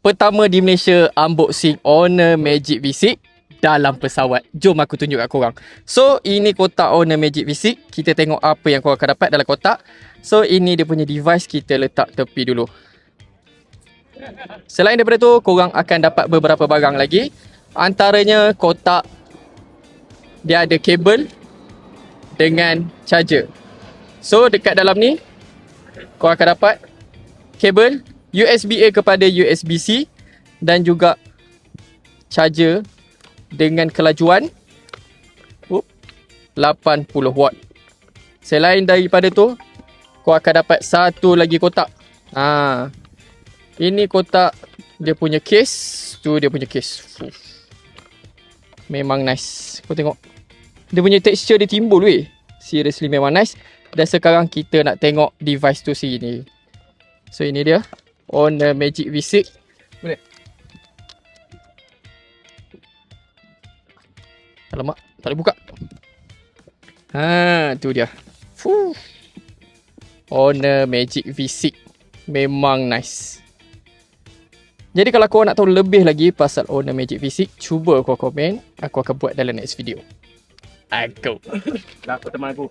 pertama di Malaysia unboxing Honor Magic V6 dalam pesawat. Jom aku tunjuk kat korang. So, ini kotak Honor Magic V6. Kita tengok apa yang korang akan dapat dalam kotak. So, ini dia punya device. Kita letak tepi dulu. Selain daripada tu, korang akan dapat beberapa barang lagi. Antaranya kotak, dia ada kabel dengan charger. So, dekat dalam ni, korang akan dapat kabel USB-A kepada USB-C dan juga charger dengan kelajuan 80 watt. Selain daripada tu, kau akan dapat satu lagi kotak. Ini kotak dia punya case. Tu dia punya case. Memang nice. Kau tengok. Dia punya texture dia timbul weh. Seriously memang nice. Dan sekarang kita nak tengok device tu sini. So ini dia Honor Magic V6. Boleh. Alamak, tak boleh buka. Tu dia. Honor Magic V6. Memang nice. Jadi kalau korang nak tahu lebih lagi pasal Honor Magic V6, cuba korang komen. Aku akan buat dalam next video. Aku. Dah, kau teman aku.